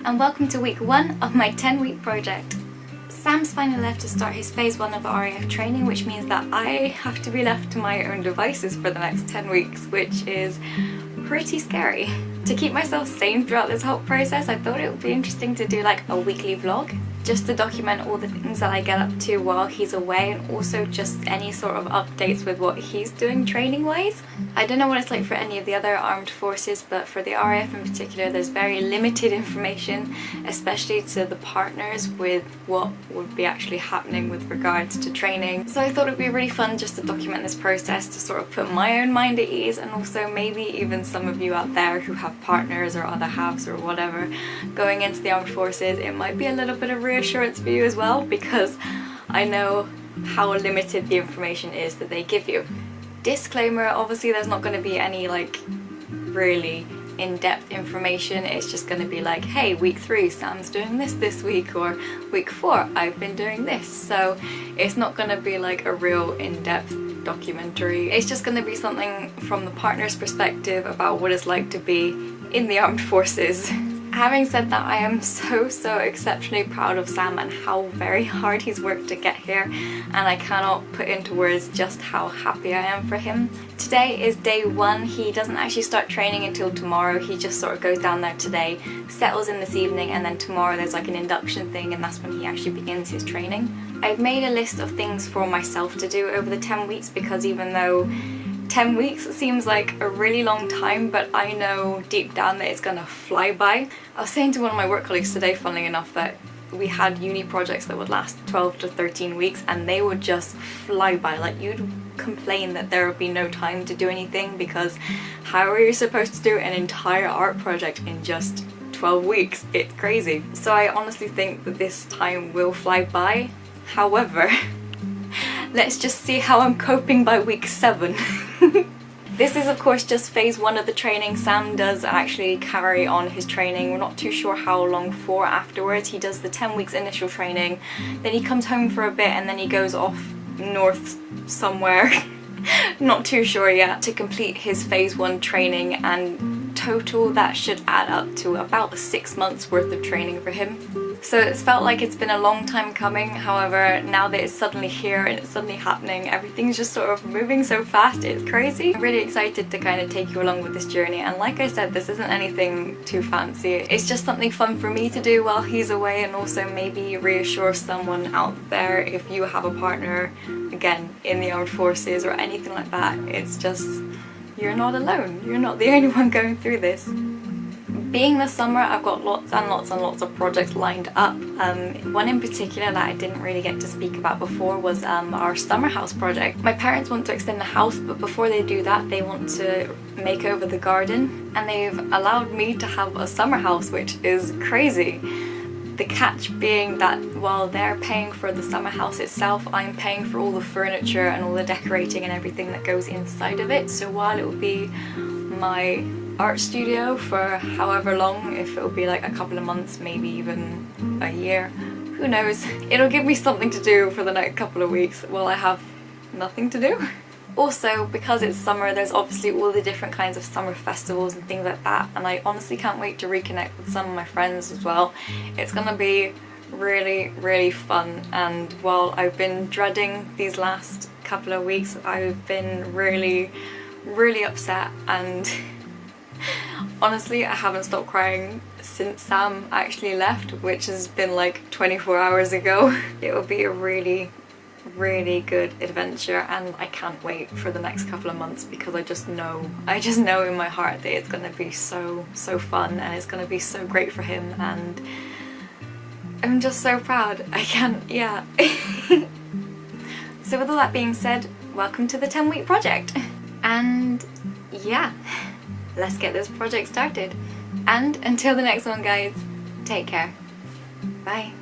and welcome to week 1 of my 10-week project. Sam's finally left to start his phase 1 of RAF training, which means that I have to be left to my own devices for the next 10 weeks, which is pretty scary. To keep myself sane throughout this whole process, I thought it would be interesting to do like a weekly vlog, just to document all the things that I get up to while he's away, and also just any sort of updates with what he's doing training wise. I don't know what it's like for any of the other armed forces, but for the RAF in particular there's very limited information, especially to the partners, with what would be actually happening with regards to training. So I thought it would be really fun just to document this process, to sort of put my own mind at ease, and also maybe even some of you out there who have partners or other halves or whatever going into the armed forces, it might be a little bit of reassurance for you as well, because I know how limited the information is that they give you. Disclaimer, obviously there's not going to be any like really in-depth information. It's just going to be like, hey, week 3 Sam's doing this week, or week 4 I've been doing this. So it's not going to be like a real in-depth documentary. It's just going to be something from the partner's perspective about what it's like to be in the armed forces. Having said that, I am so exceptionally proud of Sam and how very hard he's worked to get here, and I cannot put into words just how happy I am for him. Today is day 1. He doesn't actually start training until tomorrow. He just sort of goes down there today, settles in this evening, and then tomorrow there's like an induction thing, and that's when he actually begins his training. I've made a list of things for myself to do over the 10 weeks, because even though 10 weeks seems like a really long time, but I know deep down that it's gonna fly by. I was saying to one of my work colleagues today, funnily enough, that we had uni projects that would last 12 to 13 weeks and they would just fly by. Like, you'd complain that there would be no time to do anything, because how are you supposed to do an entire art project in just 12 weeks? It's crazy. So I honestly think that this time will fly by. However, let's just see how I'm coping by week 7. This is of course just phase 1 of the training. Sam does actually carry on his training. We're not too sure how long for afterwards. He does the 10 weeks initial training, then he comes home for a bit, and then he goes off north somewhere not too sure yet, to complete his phase 1 training, and total that should add up to about 6 months worth of training for him. So it's felt like it's been a long time coming. However, now that it's suddenly here and it's suddenly happening, everything's just sort of moving so fast, it's crazy. I'm really excited to kind of take you along with this journey, and like I said, this isn't anything too fancy. It's just something fun for me to do while he's away, and also maybe reassure someone out there if you have a partner, again, in the armed forces or anything like that. It's just, you're not alone. You're not the only one going through this. Being the summer, I've got lots and lots of projects lined up. One in particular that I didn't really get to speak about before was our summer house project. My parents want to extend the house, but before they do that they want to make over the garden, and they've allowed me to have a summer house, which is crazy. The catch being that while they're paying for the summer house itself, I'm paying for all the furniture and all the decorating and everything that goes inside of it. So while it will be my art studio for however long, if it'll be like a couple of months, maybe even a year, who knows, it'll give me something to do for the next couple of weeks while I have nothing to do. Also, because it's summer, there's obviously all the different kinds of summer festivals and things like that, and I honestly can't wait to reconnect with some of my friends as well. It's gonna be really fun, and while I've been dreading these last couple of weeks, I've been really upset, and honestly I haven't stopped crying since Sam actually left, which has been like 24 hours ago. It will be a really good adventure, and I can't wait for the next couple of months, because I just know in my heart that it's gonna be so fun, and it's gonna be so great for him, and I'm just so proud. I can't, yeah. So with all that being said, welcome to the 10-week project, and yeah, let's get this project started. And until the next one, guys, take care. Bye.